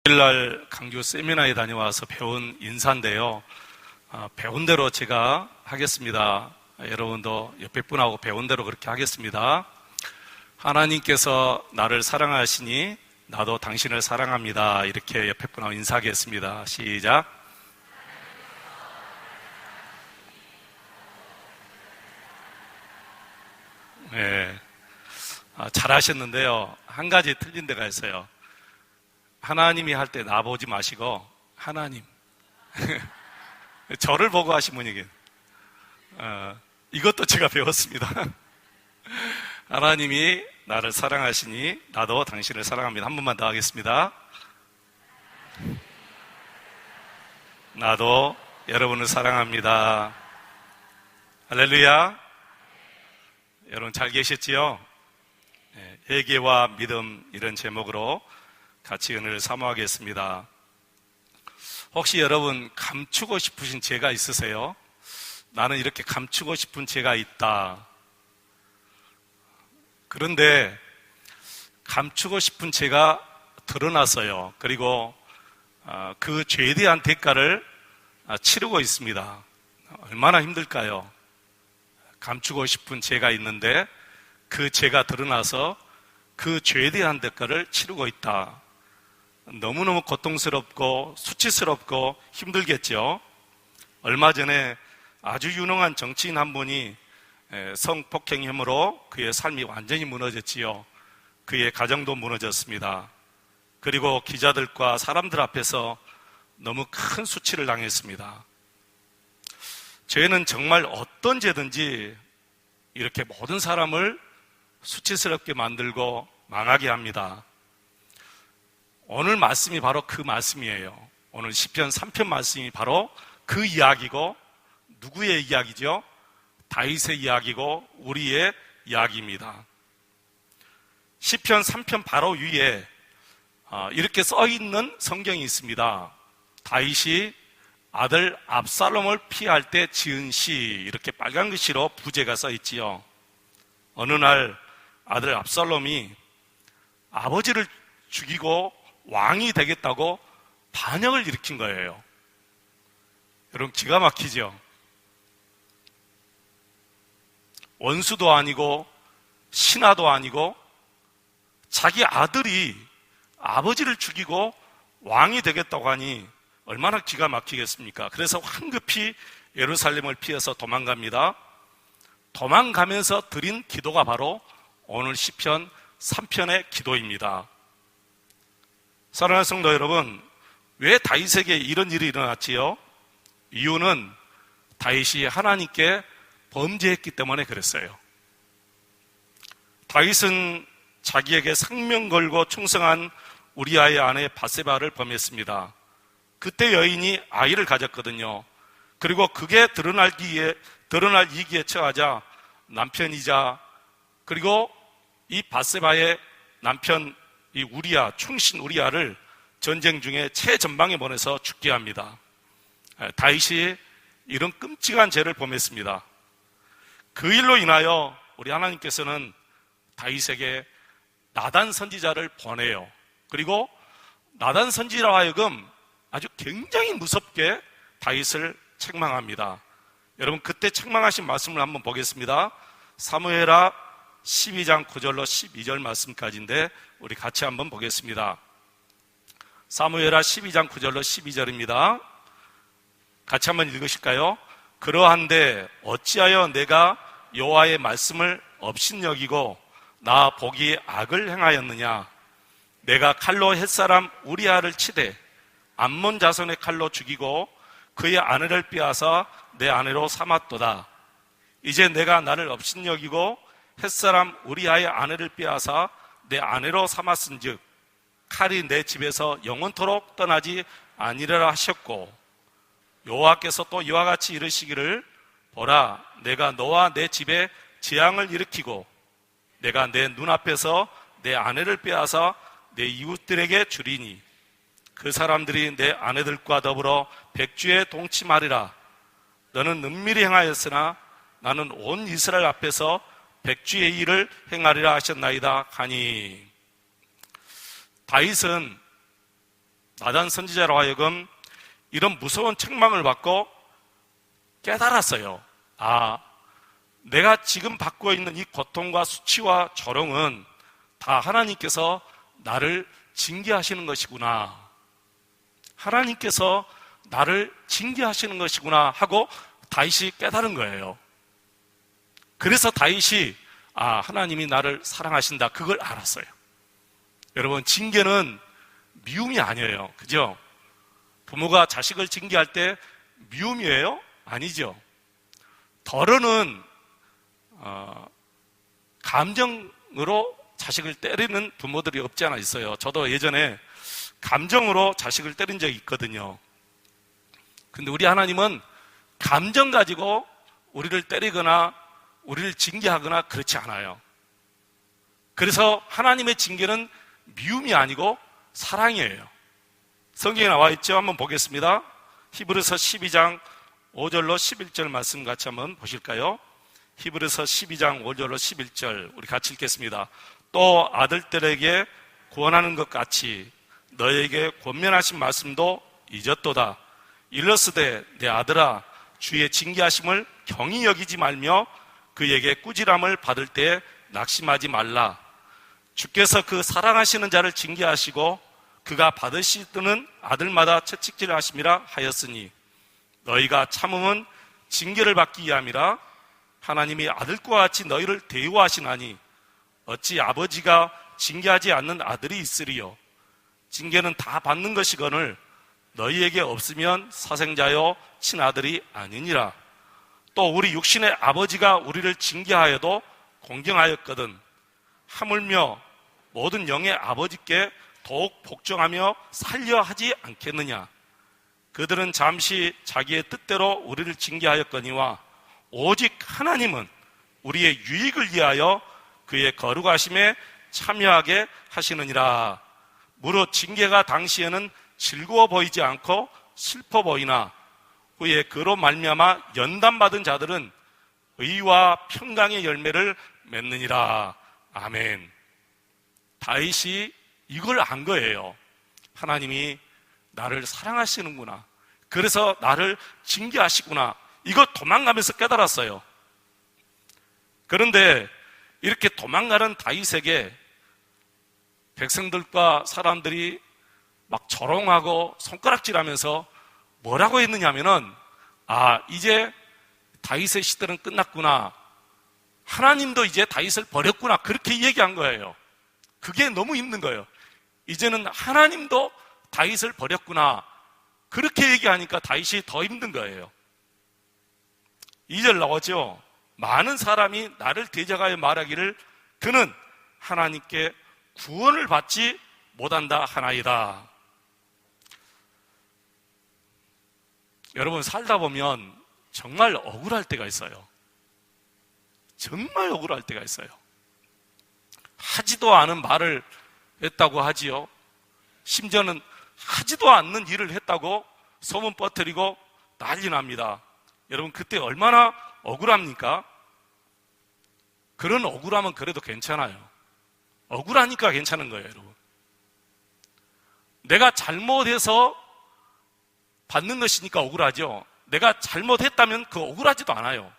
주일날 강주 세미나에 다녀와서 배운 인사인데요. 배운 대로 제가 하겠습니다. 여러분도 옆에 분하고 배운 대로 그렇게 하겠습니다. 하나님께서 나를 사랑하시니 나도 당신을 사랑합니다. 이렇게 옆에 분하고 인사하겠습니다. 시작. 네, 잘하셨는데요. 한 가지 틀린 데가 있어요. 하나님이 할 때 나 보지 마시고 하나님 저를 보고 하시면 이게 이것도 제가 배웠습니다. 하나님이 나를 사랑하시니 나도 당신을 사랑합니다. 한 번만 더 하겠습니다. 나도 여러분을 사랑합니다. 할렐루야. 여러분 잘 계셨지요? 회개와 믿음 이런 제목으로 같이 은혜를 사모하겠습니다. 혹시 여러분 감추고 싶으신 죄가 있으세요? 나는 이렇게 감추고 싶은 죄가 있다. 그런데 감추고 싶은 죄가 드러났어요. 그리고 그 죄에 대한 대가를 치르고 있습니다. 얼마나 힘들까요? 감추고 싶은 죄가 있는데 그 죄가 드러나서 그 죄에 대한 대가를 치르고 있다. 너무너무 고통스럽고 수치스럽고 힘들겠죠. 얼마 전에 아주 유능한 정치인 한 분이 성폭행 혐의로 그의 삶이 완전히 무너졌지요. 그의 가정도 무너졌습니다. 그리고 기자들과 사람들 앞에서 너무 큰 수치를 당했습니다. 죄는 정말 어떤 죄든지 이렇게 모든 사람을 수치스럽게 만들고 망하게 합니다. 오늘 말씀이 바로 그 말씀이에요. 오늘 시편 3편 말씀이 바로 그 이야기고, 누구의 이야기죠? 다윗의 이야기고 우리의 이야기입니다. 시편 3편 바로 위에 이렇게 써있는 성경이 있습니다. 다윗이 아들 압살롬을 피할 때 지은 시, 이렇게 빨간 글씨로 부제가 써있지요. 어느 날 아들 압살롬이 아버지를 죽이고 왕이 되겠다고 반역을 일으킨 거예요. 여러분 기가 막히죠? 원수도 아니고 신하도 아니고 자기 아들이 아버지를 죽이고 왕이 되겠다고 하니 얼마나 기가 막히겠습니까? 그래서 황급히 예루살렘을 피해서 도망갑니다. 도망가면서 드린 기도가 바로 오늘 시편 3편의 기도입니다. 사랑하는 성도 여러분, 왜 다윗에게 이런 일이 일어났지요? 이유는 다윗이 하나님께 범죄했기 때문에 그랬어요. 다윗은 자기에게 생명 걸고 충성한 우리아의 아내 바세바를 범했습니다. 그때 여인이 아이를 가졌거든요. 그리고 그게 드러날 이기에 처하자 남편이자 그리고 이 바세바의 남편 이 우리아, 충신 우리아를 전쟁 중에 최전방에 보내서 죽게 합니다. 다윗이 이런 끔찍한 죄를 범했습니다. 그 일로 인하여 우리 하나님께서는 다윗에게 나단 선지자를 보내요. 그리고 나단 선지자로 하여금 아주 굉장히 무섭게 다윗을 책망합니다. 여러분 그때 책망하신 말씀을 한번 보겠습니다. 사무엘하 12장 9절로 12절 말씀까지인데 우리 같이 한번 보겠습니다. 사무엘하 12장 9절로 12절입니다. 같이 한번 읽으실까요? 그러한데 어찌하여 내가 여호와의 말씀을 업신여기고 나 보기에 악을 행하였느냐? 내가 칼로 햇사람 우리아를 치되 암몬 자손의 칼로 죽이고 그의 아내를 빼앗아 내 아내로 삼았도다. 이제 내가 나를 업신여기고 햇사람 우리아의 아내를 빼앗아 내 아내로 삼았은즉 칼이 내 집에서 영원토록 떠나지 아니리라 하셨고 여호와께서 또 이와 같이 이르시기를 보라 내가 너와 내 집에 재앙을 일으키고 내가 내 눈앞에서 내 아내를 빼앗아 내 이웃들에게 주리니 그 사람들이 내 아내들과 더불어 백주에 동침하리라. 너는 은밀히 행하였으나 나는 온 이스라엘 앞에서 백주의 일을 행하리라 하셨나이다 하니 다윗은 나단 선지자로 하여금 이런 무서운 책망을 받고 깨달았어요. 아, 내가 지금 받고 있는 이 고통과 수치와 조롱은 다 하나님께서 나를 징계하시는 것이구나. 하나님께서 나를 징계하시는 것이구나 하고 다윗이 깨달은 거예요. 그래서 다윗이 하나님이 나를 사랑하신다, 그걸 알았어요. 여러분, 징계는 미움이 아니에요. 그죠? 부모가 자식을 징계할 때 미움이에요? 아니죠. 덜어는 감정으로 자식을 때리는 부모들이 없지 않아 있어요. 저도 예전에 감정으로 자식을 때린 적이 있거든요. 근데 우리 하나님은 감정 가지고 우리를 때리거나 우리를 징계하거나 그렇지 않아요. 그래서 하나님의 징계는 미움이 아니고 사랑이에요. 성경에 나와 있죠? 한번 보겠습니다. 히브리서 12장 5절로 11절 말씀 같이 한번 보실까요? 히브리서 12장 5절로 11절 우리 같이 읽겠습니다. 또 아들들에게 구원하는 것 같이 너에게 권면하신 말씀도 잊었도다. 일러스되 내 아들아 주의 징계하심을 경히 여기지 말며 그에게 꾸지람을 받을 때 낙심하지 말라. 주께서 그 사랑하시는 자를 징계하시고 그가 받으시는 아들마다 채찍질을 하심이라 하였으니 너희가 참음은 징계를 받기 위함이라. 하나님이 아들과 같이 너희를 대우하시나니 어찌 아버지가 징계하지 않는 아들이 있으리요. 징계는 다 받는 것이거늘 너희에게 없으면 사생자요 친아들이 아니니라. 또 우리 육신의 아버지가 우리를 징계하여도 공경하였거든 하물며 모든 영의 아버지께 더욱 복종하며 살려 하지 않겠느냐. 그들은 잠시 자기의 뜻대로 우리를 징계하였거니와 오직 하나님은 우리의 유익을 위하여 그의 거룩하심에 참여하게 하시느니라. 무릇 징계가 당시에는 즐거워 보이지 않고 슬퍼 보이나 후에 그로 말미암아 연단받은 자들은 의와 평강의 열매를 맺느니라. 아멘. 다윗이 이걸 안 거예요. 하나님이 나를 사랑하시는구나. 그래서 나를 징계하시구나. 이거 도망가면서 깨달았어요. 그런데 이렇게 도망가는 다윗에게 백성들과 사람들이 막 조롱하고 손가락질하면서 뭐라고 했느냐면은 이제 다윗의 시대는 끝났구나. 하나님도 이제 다윗을 버렸구나. 그렇게 얘기한 거예요. 그게 너무 힘든 거예요. 이제는 하나님도 다윗을 버렸구나. 그렇게 얘기하니까 다윗이 더 힘든 거예요. 2절 나오죠. 많은 사람이 나를 대적하여 말하기를 그는 하나님께 구원을 받지 못한다 하나이다. 여러분, 살다 보면 정말 억울할 때가 있어요. 정말 억울할 때가 있어요. 하지도 않은 말을 했다고 하지요. 심지어는 하지도 않는 일을 했다고 소문 퍼뜨리고 난리 납니다. 여러분, 그때 얼마나 억울합니까? 그런 억울함은 그래도 괜찮아요. 억울하니까 괜찮은 거예요, 여러분. 내가 잘못해서 받는 것이니까 억울하죠. 내가 잘못했다면 그 억울하지도 않아요.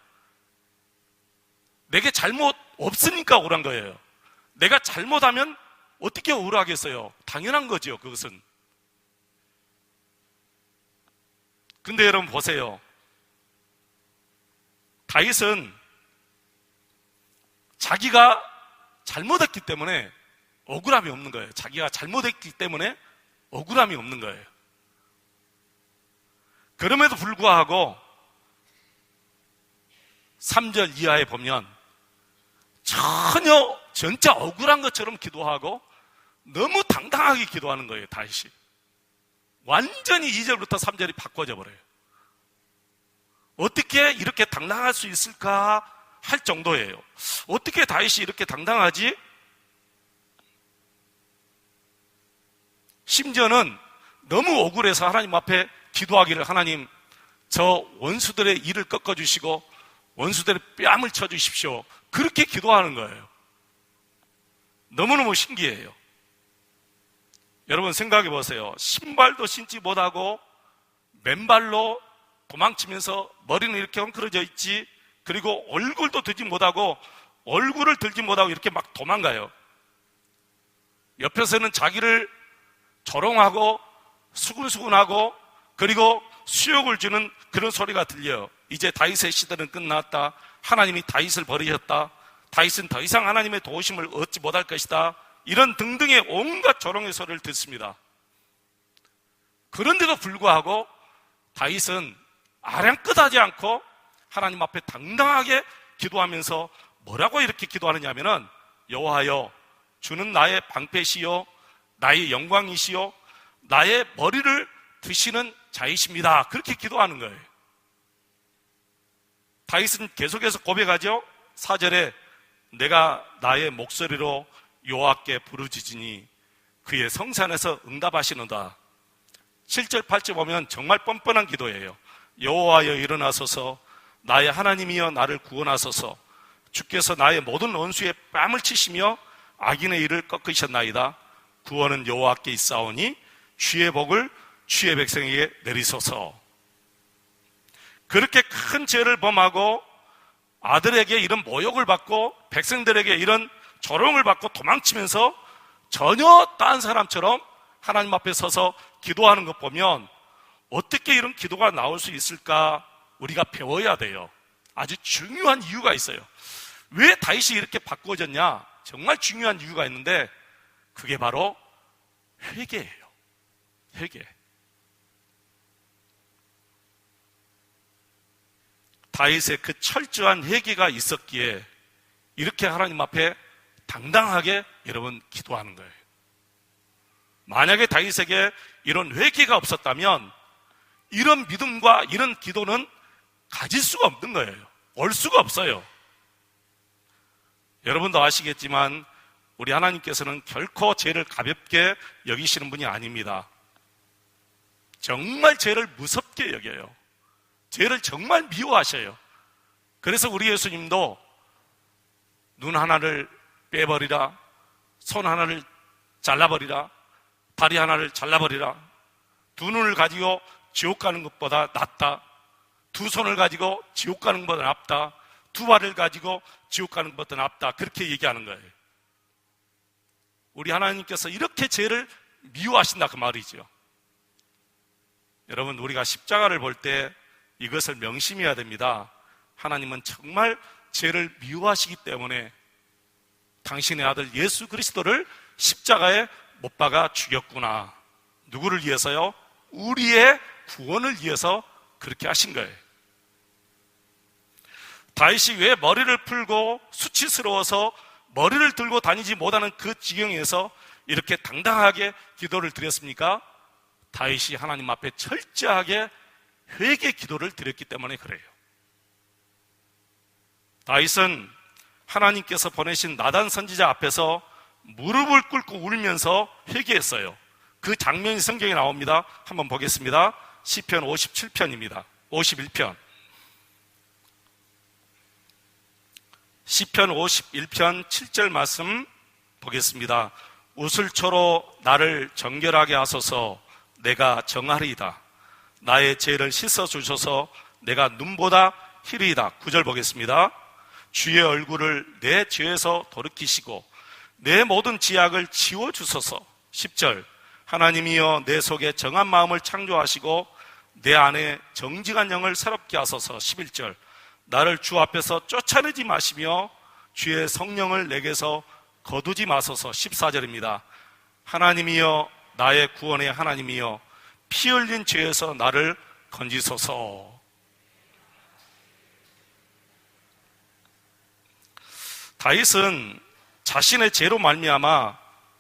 내게 잘못 없으니까 억울한 거예요. 내가 잘못하면 어떻게 억울하겠어요? 당연한 거죠, 그것은. 근데 여러분 보세요. 다윗은 자기가 잘못했기 때문에 억울함이 없는 거예요. 자기가 잘못했기 때문에 억울함이 없는 거예요. 그럼에도 불구하고 3절 이하에 보면 전혀 진짜 억울한 것처럼 기도하고 너무 당당하게 기도하는 거예요, 다윗이. 완전히 2절부터 3절이 바꿔져 버려요. 어떻게 이렇게 당당할 수 있을까 할 정도예요. 어떻게 다윗이 이렇게 당당하지? 심지어는 너무 억울해서 하나님 앞에 기도하기를, 하나님, 저 원수들의 일을 꺾어주시고 원수들의 뺨을 쳐주십시오. 그렇게 기도하는 거예요. 너무너무 신기해요. 여러분 생각해 보세요. 신발도 신지 못하고 맨발로 도망치면서 머리는 이렇게 헝클어져 있지, 그리고 얼굴도 들지 못하고 얼굴을 들지 못하고 이렇게 막 도망가요. 옆에서는 자기를 조롱하고 수근수근하고 그리고 수욕을 주는 그런 소리가 들려요. 이제 다윗의 시대는 끝났다. 하나님이 다윗을 버리셨다. 다윗은 더 이상 하나님의 도우심을 얻지 못할 것이다. 이런 등등의 온갖 조롱의 소리를 듣습니다. 그런데도 불구하고 다윗은 아랑끄하지 않고 하나님 앞에 당당하게 기도하면서 뭐라고 이렇게 기도하느냐 하면은, 여호와여, 주는 나의 방패시요 나의 영광이시요 나의 머리를 드시는 자이십니다. 그렇게 기도하는 거예요. 다윗은 계속해서 고백하죠. 4절에 내가 나의 목소리로 여호와께 부르짖으니 그의 성산에서 응답하시는다. 7절 8절 보면 정말 뻔뻔한 기도예요. 여호와여 일어나소서, 나의 하나님이여 나를 구원하소서. 주께서 나의 모든 원수의 뺨을 치시며 악인의 일을 꺾으셨나이다. 구원은 여호와께 있사오니 주의 복을 주의 백성에게 내리소서. 그렇게 큰 죄를 범하고 아들에게 이런 모욕을 받고 백성들에게 이런 조롱을 받고 도망치면서 전혀 딴 사람처럼 하나님 앞에 서서 기도하는 것 보면 어떻게 이런 기도가 나올 수 있을까 우리가 배워야 돼요. 아주 중요한 이유가 있어요. 왜 다윗이 이렇게 바꾸어졌냐? 정말 중요한 이유가 있는데 그게 바로 회개예요. 회개. 다윗의 그 철저한 회개가 있었기에 이렇게 하나님 앞에 당당하게 여러분 기도하는 거예요. 만약에 다윗에게 이런 회개가 없었다면 이런 믿음과 이런 기도는 가질 수가 없는 거예요. 올 수가 없어요. 여러분도 아시겠지만 우리 하나님께서는 결코 죄를 가볍게 여기시는 분이 아닙니다. 정말 죄를 무섭게 여겨요. 죄를 정말 미워하셔요. 그래서 우리 예수님도 눈 하나를 빼버리라, 손 하나를 잘라버리라, 다리 하나를 잘라버리라, 두 눈을 가지고 지옥 가는 것보다 낫다, 두 손을 가지고 지옥 가는 것보다 낫다, 두 발을 가지고 지옥 가는 것보다 낫다, 그렇게 얘기하는 거예요. 우리 하나님께서 이렇게 죄를 미워하신다 그 말이죠. 여러분, 우리가 십자가를 볼 때 이것을 명심해야 됩니다. 하나님은 정말 죄를 미워하시기 때문에 당신의 아들 예수 그리스도를 십자가에 못 박아 죽였구나. 누구를 위해서요? 우리의 구원을 위해서 그렇게 하신 거예요. 다윗이 왜 머리를 풀고 수치스러워서 머리를 들고 다니지 못하는 그 지경에서 이렇게 당당하게 기도를 드렸습니까? 다윗이 하나님 앞에 철저하게 회개 기도를 드렸기 때문에 그래요. 다윗은 하나님께서 보내신 나단 선지자 앞에서 무릎을 꿇고 울면서 회개했어요. 그 장면이 성경에 나옵니다. 한번 보겠습니다. 시편 57편입니다. 51편. 시편 51편 7절 말씀 보겠습니다. 우슬초로 나를 정결하게 하소서. 내가 정하리이다. 나의 죄를 씻어주셔서 내가 눈보다 희리이다. 9절 보겠습니다. 주의 얼굴을 내 죄에서 돌이키시고 내 모든 지약을 지워주소서. 10절. 하나님이여 내 속에 정한 마음을 창조하시고 내 안에 정직한 영을 새롭게 하소서. 11절. 나를 주 앞에서 쫓아내지 마시며 주의 성령을 내게서 거두지 마소서. 14절입니다. 하나님이여 나의 구원의 하나님이여 피 흘린 죄에서 나를 건지소서. 다윗은 자신의 죄로 말미암아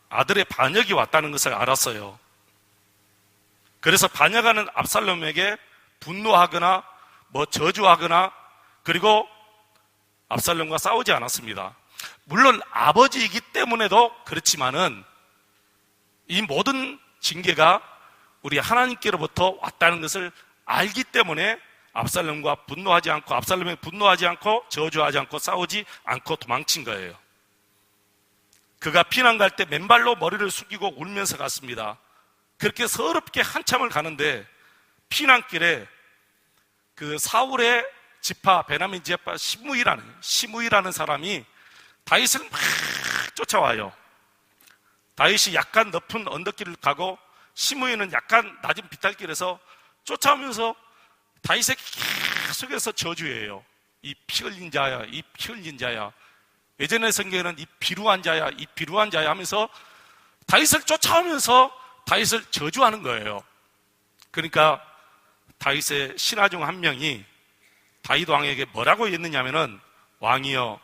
아들의 반역이 왔다는 것을 알았어요. 그래서 반역하는 압살롬에게 분노하거나 저주하거나 그리고 압살롬과 싸우지 않았습니다. 물론 아버지이기 때문에도 그렇지만은 이 모든 징계가 우리 하나님께로부터 왔다는 것을 알기 때문에 압살롬과 분노하지 않고 압살롬에 분노하지 않고 저주하지 않고 싸우지 않고 도망친 거예요. 그가 피난 갈 때 맨발로 머리를 숙이고 울면서 갔습니다. 그렇게 서럽게 한참을 가는데 피난길에 그 사울의 지파, 베냐민 지파 시므이라는 사람이 다윗을 막 쫓아와요. 다윗이 약간 높은 언덕길을 가고 시므이는 약간 낮은 비탈길에서 쫓아오면서 다윗에게 계속해서 저주해요. 이 피 흘린 자야, 이 피 흘린 자야. 예전의 성경에는 이 비루한 자야, 이 비루한 자야 하면서 다윗을 쫓아오면서 다윗을 저주하는 거예요. 그러니까 다윗의 신하 중 한 명이 다윗 왕에게 뭐라고 했느냐면은, 왕이여,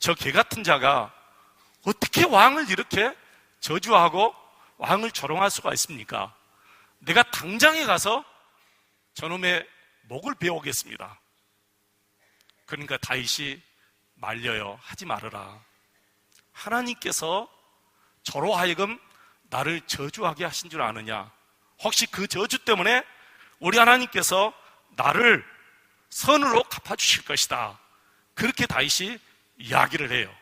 저 개 같은 자가 어떻게 왕을 이렇게 저주하고 왕을 조롱할 수가 있습니까? 내가 당장에 가서 저놈의 목을 베어오겠습니다. 그러니까 다윗이 말려요. 하지 말아라. 하나님께서 저로 하여금 나를 저주하게 하신 줄 아느냐? 혹시 그 저주 때문에 우리 하나님께서 나를 선으로 갚아주실 것이다. 그렇게 다윗이 이야기를 해요.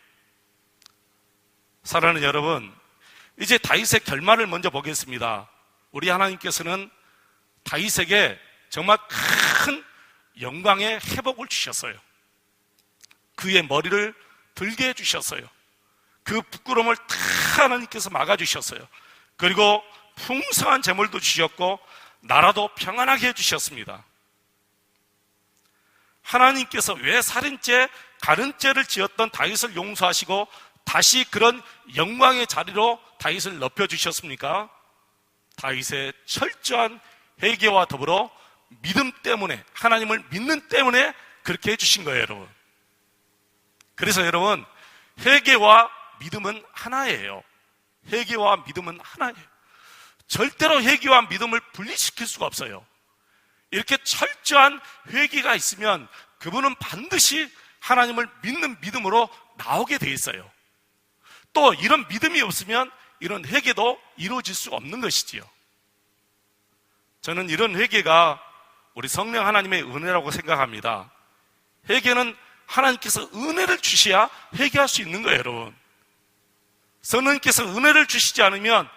사랑하는 여러분, 이제 다윗의 결말을 먼저 보겠습니다. 우리 하나님께서는 다윗에게 정말 큰 영광의 회복을 주셨어요. 그의 머리를 들게 해주셨어요. 그 부끄러움을 다 하나님께서 막아주셨어요. 그리고 풍성한 재물도 주셨고 나라도 평안하게 해주셨습니다. 하나님께서 왜 살인죄, 가늠죄를 지었던 다윗을 용서하시고 다시 그런 영광의 자리로 다윗을 높여주셨습니까? 다윗의 철저한 회개와 더불어 믿음 때문에, 하나님을 믿는 때문에 그렇게 해주신 거예요, 여러분. 그래서 여러분, 회개와 믿음은 하나예요. 회개와 믿음은 하나예요. 절대로 회개와 믿음을 분리시킬 수가 없어요. 이렇게 철저한 회개가 있으면 그분은 반드시 하나님을 믿는 믿음으로 나오게 돼 있어요. 또 이런 믿음이 없으면 이런 회개도 이루어질 수가 없는 것이지요. 저는 이런 회개가 우리 성령 하나님의 은혜라고 생각합니다. 회개는 하나님께서 은혜를 주셔야 회개할 수 있는 거예요, 여러분. 성령님께서 은혜를 주시지 않으면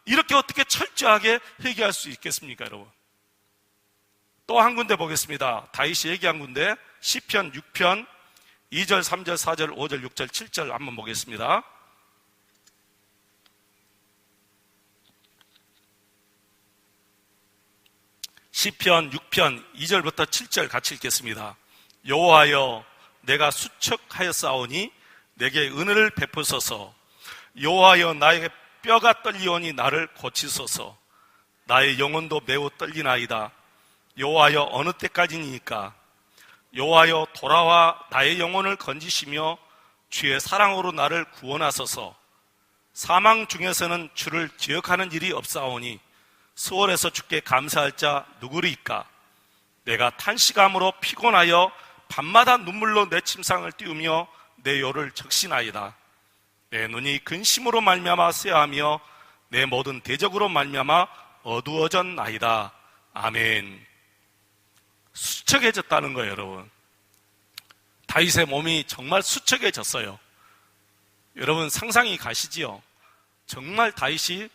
이렇게 어떻게 철저하게 회개할 수 있겠습니까, 여러분? 또 한 군데 보겠습니다. 다윗이 얘기한 군데, 시편 6편 2절, 3절, 4절, 5절, 6절, 7절 한번 보겠습니다. 시편 6편 2절부터 7절 같이 읽겠습니다. 여호와여, 내가 수척하였사오니 내게 은혜를 베푸소서. 여호와여, 나의 뼈가 떨리오니 나를 고치소서. 나의 영혼도 매우 떨리나이다. 여호와여, 어느 때까지니까? 여호와여, 돌아와 나의 영혼을 건지시며 주의 사랑으로 나를 구원하소서. 사망 중에서는 주를 기억하는 일이 없사오니 수월에서 주께 감사할 자 누구리이까? 내가 탄식함으로 피곤하여 밤마다 눈물로 내 침상을 띄우며 내 요를 적시나이다. 내 눈이 근심으로 말미암아 쇠하며 내 모든 대적으로 말미암아 어두워졌나이다. 아멘. 수척해졌다는 거예요, 여러분. 다윗의 몸이 정말 수척해졌어요. 여러분 상상이 가시지요? 정말 다윗이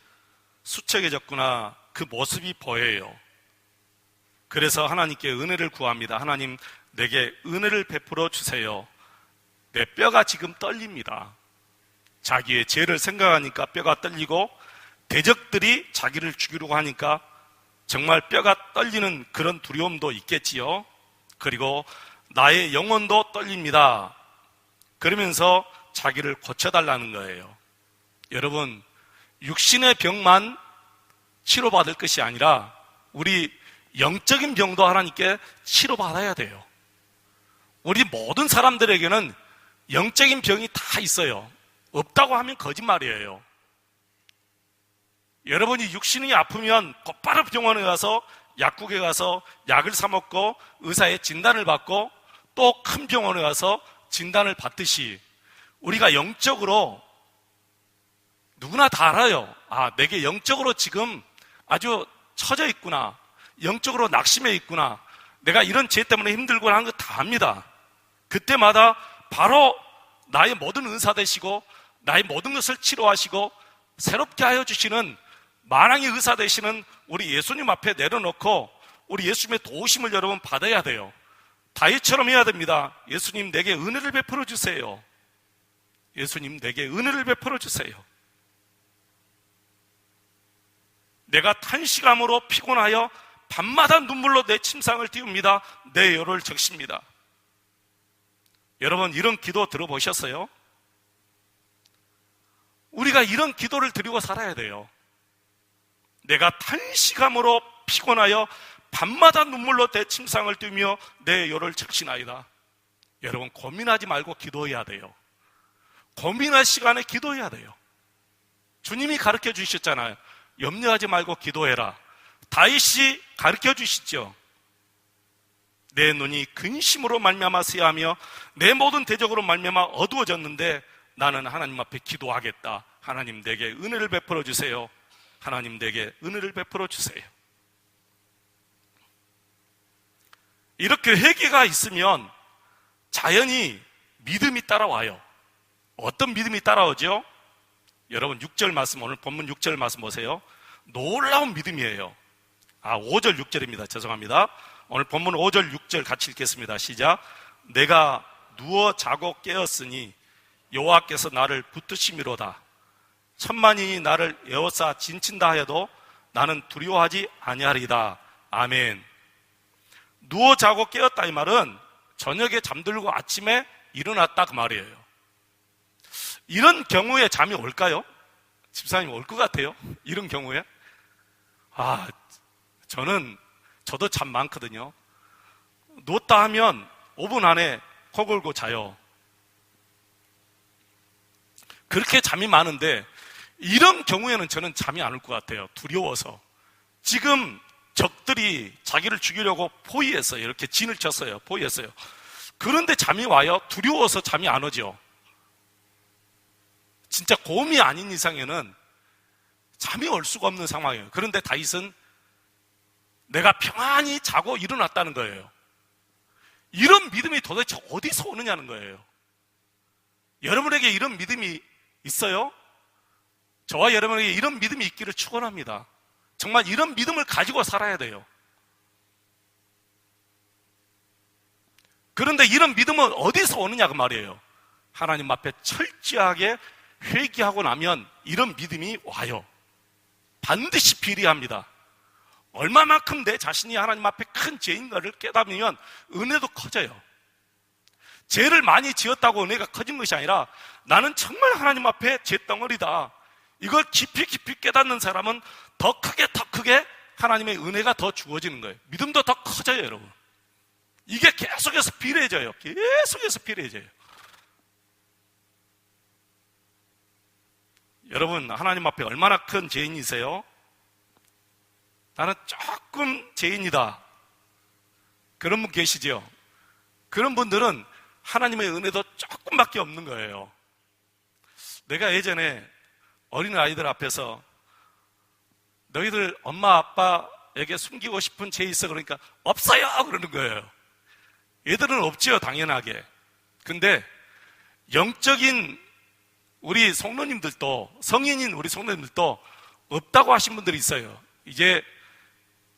수척해졌구나, 그 모습이 보여요. 그래서 하나님께 은혜를 구합니다. 하나님, 내게 은혜를 베풀어 주세요. 내 뼈가 지금 떨립니다. 자기의 죄를 생각하니까 뼈가 떨리고 대적들이 자기를 죽이려고 하니까 정말 뼈가 떨리는 그런 두려움도 있겠지요. 그리고 나의 영혼도 떨립니다. 그러면서 자기를 고쳐달라는 거예요. 여러분, 육신의 병만 치료받을 것이 아니라 우리 영적인 병도 하나님께 치료받아야 돼요. 우리 모든 사람들에게는 영적인 병이 다 있어요. 없다고 하면 거짓말이에요. 여러분이 육신이 아프면 곧바로 병원에 가서 약국에 가서 약을 사 먹고 의사의 진단을 받고 또 큰 병원에 가서 진단을 받듯이 우리가 영적으로 누구나 다 알아요. 아, 내게 영적으로 지금 아주 처져 있구나. 영적으로 낙심해 있구나. 내가 이런 죄 때문에 힘들구나 하는 거 다 압니다. 그때마다 바로 나의 모든 은사 되시고 나의 모든 것을 치료하시고 새롭게 하여 주시는 만왕의 의사 되시는 우리 예수님 앞에 내려놓고 우리 예수님의 도우심을 여러분 받아야 돼요. 다윗처럼 해야 됩니다. 예수님 내게 은혜를 베풀어 주세요. 예수님 내게 은혜를 베풀어 주세요. 내가 탄식함으로 피곤하여 밤마다 눈물로 내 침상을 띄웁니다. 내 혀를 적십니다. 여러분 이런 기도 들어보셨어요? 우리가 이런 기도를 드리고 살아야 돼요. 내가 탄식함으로 피곤하여 밤마다 눈물로 내 침상을 띄우며 내 혀를 적시나이다. 여러분 고민하지 말고 기도해야 돼요. 고민할 시간에 기도해야 돼요. 주님이 가르쳐 주셨잖아요. 염려하지 말고 기도해라. 다윗이 가르쳐 주시죠. 내 눈이 근심으로 말미암아 쇠하며 내 모든 대적으로 말미암아 어두워졌는데 나는 하나님 앞에 기도하겠다. 하나님 내게 은혜를 베풀어 주세요. 하나님 내게 은혜를 베풀어 주세요. 이렇게 회개가 있으면 자연히 믿음이 따라와요. 어떤 믿음이 따라오죠? 여러분 6절 말씀, 오늘 본문 6절 말씀 보세요. 놀라운 믿음이에요. 5절 6절입니다. 죄송합니다. 오늘 본문 5절 6절 같이 읽겠습니다. 시작. 내가 누워 자고 깨었으니 여호와께서 나를 붙드심이로다. 천만인이 나를 에워싸 진친다 해도 나는 두려워하지 아니하리이다. 아멘. 누워 자고 깨었다 이 말은 저녁에 잠들고 아침에 일어났다 그 말이에요. 이런 경우에 잠이 올까요? 집사님 올 것 같아요? 이런 경우에? 저도 잠 많거든요. 누웠다 하면 5분 안에 코 골고 자요. 그렇게 잠이 많은데 이런 경우에는 저는 잠이 안 올 것 같아요. 두려워서. 지금 적들이 자기를 죽이려고 포위했어요. 이렇게 진을 쳤어요. 포위했어요. 그런데 잠이 와요? 두려워서 잠이 안 오죠. 진짜 곰이 아닌 이상에는 잠이 올 수가 없는 상황이에요. 그런데 다윗은 내가 평안히 자고 일어났다는 거예요. 이런 믿음이 도대체 어디서 오느냐는 거예요. 여러분에게 이런 믿음이 있어요? 저와 여러분에게 이런 믿음이 있기를 축원합니다. 정말 이런 믿음을 가지고 살아야 돼요. 그런데 이런 믿음은 어디서 오느냐 그 말이에요. 하나님 앞에 철저하게 회개하고 나면 이런 믿음이 와요. 반드시 비례합니다. 얼마만큼 내 자신이 하나님 앞에 큰 죄인가를 깨닫으면 은혜도 커져요. 죄를 많이 지었다고 은혜가 커진 것이 아니라 나는 정말 하나님 앞에 죄덩어리다. 이걸 깊이 깨닫는 사람은 더 크게 하나님의 은혜가 더 주어지는 거예요. 믿음도 더 커져요, 여러분. 이게 계속해서 비례해져요. 계속해서 비례해져요. 여러분, 하나님 앞에 얼마나 큰 죄인이세요? 나는 조금 죄인이다. 그런 분 계시죠? 그런 분들은 하나님의 은혜도 조금밖에 없는 거예요. 내가 예전에 어린아이들 앞에서 너희들 엄마 아빠에게 숨기고 싶은 죄 있어? 그러니까 없어요! 그러는 거예요. 얘들은 없지요, 당연하게. 근데 영적인 우리 성도님들도, 성인인 우리 성도님들도 없다고 하신 분들이 있어요. 이제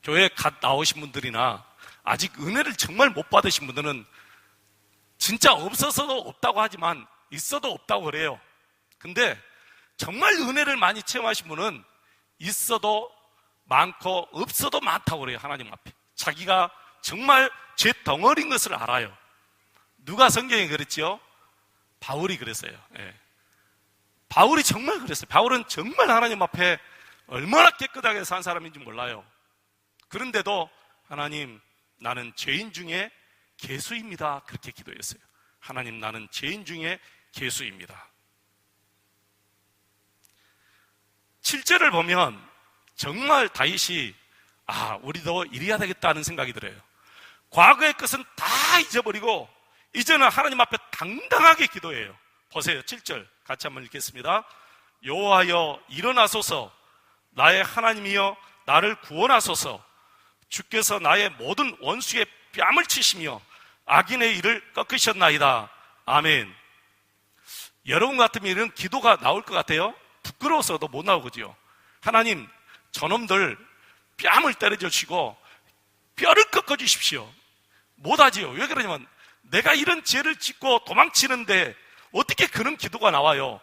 교회 갓 나오신 분들이나 아직 은혜를 정말 못 받으신 분들은 진짜 없어서도 없다고 하지만 있어도 없다고 그래요. 근데 정말 은혜를 많이 체험하신 분은 있어도 많고 없어도 많다고 그래요. 하나님 앞에. 자기가 정말 죄 덩어리인 것을 알아요. 누가 성경에 그랬죠? 바울이 그랬어요. 예. 바울이 정말 그랬어요. 바울은 정말 하나님 앞에 얼마나 깨끗하게 산 사람인지 몰라요. 그런데도 하나님, 나는 죄인 중에 괴수입니다. 그렇게 기도했어요. 하나님, 나는 죄인 중에 괴수입니다. 7절을 보면 정말 다윗이 우리도 이래야 되겠다는 생각이 들어요. 과거의 것은 다 잊어버리고 이제는 하나님 앞에 당당하게 기도해요. 보세요. 7절 같이 한번 읽겠습니다. 여호와여 일어나소서, 나의 하나님이여 나를 구원하소서. 주께서 나의 모든 원수의 뺨을 치시며 악인의 일을 꺾으셨나이다. 아멘. 여러분 같으면 이런 기도가 나올 것 같아요? 부끄러워서도 못 나오거든요. 하나님, 저놈들 뺨을 때려주시고 뼈를 꺾어주십시오. 못하지요. 왜 그러냐면 내가 이런 죄를 짓고 도망치는데 어떻게 그런 기도가 나와요?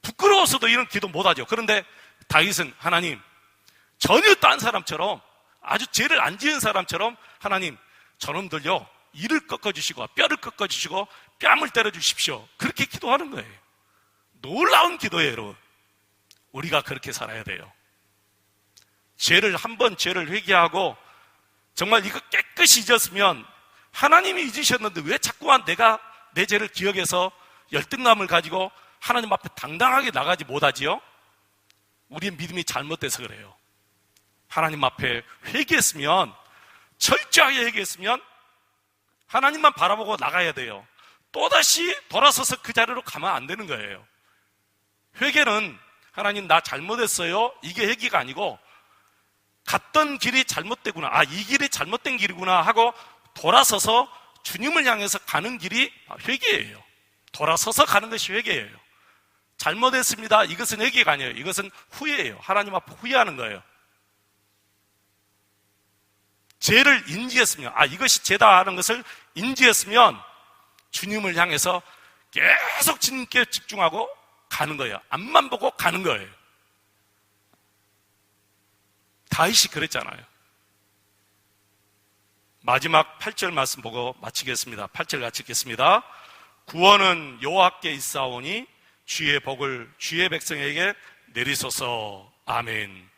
부끄러워서도 이런 기도 못하죠. 그런데 다윗은 하나님, 전혀 딴 사람처럼, 아주 죄를 안 지은 사람처럼 하나님, 저놈들요 이를 꺾어주시고 뼈를 꺾어주시고 뺨을 때려주십시오. 그렇게 기도하는 거예요. 놀라운 기도예요. 여러분, 우리가 그렇게 살아야 돼요. 한번 죄를 회개하고 정말 이거 깨끗이 잊었으면 하나님이 잊으셨는데 왜 자꾸만 내가 내 죄를 기억해서 열등감을 가지고 하나님 앞에 당당하게 나가지 못하지요? 우리의 믿음이 잘못돼서 그래요. 하나님 앞에 회개했으면, 철저하게 회개했으면 하나님만 바라보고 나가야 돼요. 또다시 돌아서서 그 자리로 가면 안 되는 거예요. 회개는 하나님 나 잘못했어요, 이게 회개가 아니고 갔던 길이 잘못되구나, 이 길이 잘못된 길이구나 하고 돌아서서 주님을 향해서 가는 길이 회개예요. 돌아서서 가는 것이 회개예요. 잘못했습니다, 이것은 회개가 아니에요. 이것은 후회예요. 하나님 앞에 후회하는 거예요. 죄를 인지했으면, 이것이 죄다 하는 것을 인지했으면 주님을 향해서 계속 주님께 집중하고 가는 거예요. 앞만 보고 가는 거예요. 다윗이 그랬잖아요. 마지막 8절 말씀 보고 마치겠습니다. 8절 같이 읽겠습니다. 구원은 여호와께 있사오니 주의 복을 주의 백성에게 내리소서. 아멘.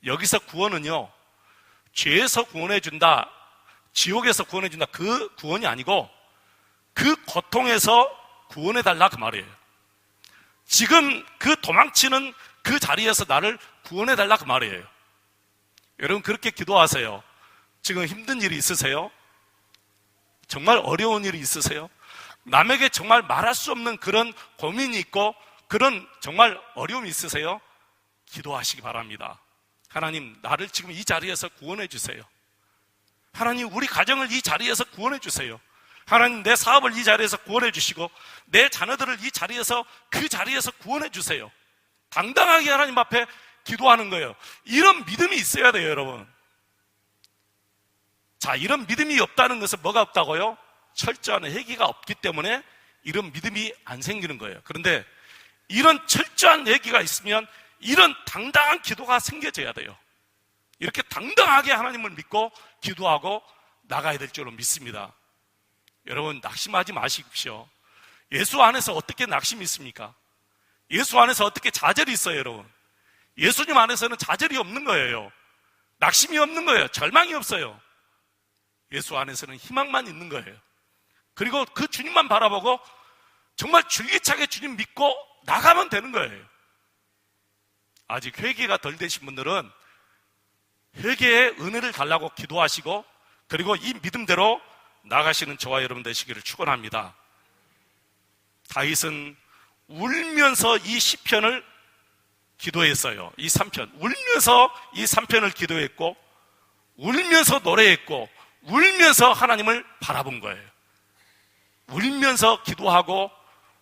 여기서 구원은요, 죄에서 구원해준다, 지옥에서 구원해준다, 그 구원이 아니고 그 고통에서 구원해달라, 그 말이에요. 지금 그 도망치는 그 자리에서 나를 구원해달라, 그 말이에요. 여러분, 그렇게 기도하세요. 지금 힘든 일이 있으세요? 정말 어려운 일이 있으세요? 남에게 정말 말할 수 없는 그런 고민이 있고 그런 정말 어려움이 있으세요? 기도하시기 바랍니다. 하나님, 나를 지금 이 자리에서 구원해 주세요. 하나님, 우리 가정을 이 자리에서 구원해 주세요. 하나님, 내 사업을 이 자리에서 구원해 주시고 내 자녀들을 이 자리에서, 그 자리에서 구원해 주세요. 당당하게 하나님 앞에 기도하는 거예요. 이런 믿음이 있어야 돼요, 여러분. 자, 이런 믿음이 없다는 것은 뭐가 없다고요? 철저한 회개가 없기 때문에 이런 믿음이 안 생기는 거예요. 그런데 이런 철저한 회개가 있으면 이런 당당한 기도가 생겨져야 돼요. 이렇게 당당하게 하나님을 믿고 기도하고 나가야 될 줄로 믿습니다. 여러분, 낙심하지 마십시오. 예수 안에서 어떻게 낙심이 있습니까? 예수 안에서 어떻게 좌절이 있어요, 여러분? 예수님 안에서는 좌절이 없는 거예요. 낙심이 없는 거예요. 절망이 없어요. 예수 안에서는 희망만 있는 거예요. 그리고 그 주님만 바라보고 정말 줄기차게 주님 믿고 나가면 되는 거예요. 아직 회개가 덜 되신 분들은 회개의 은혜를 달라고 기도하시고, 그리고 이 믿음대로 나가시는 저와 여러분 되시기를 축원합니다. 다윗은 울면서 이 시편을 기도했어요. 이 3편, 울면서 이 3편을 기도했고, 울면서 노래했고, 울면서 하나님을 바라본 거예요. 울면서 기도하고,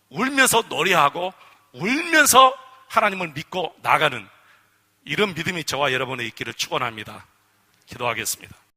울면서 노래하고, 울면서 하나님을 믿고 나가는 이런 믿음이 저와 여러분의 있기를 축원합니다. 기도하겠습니다.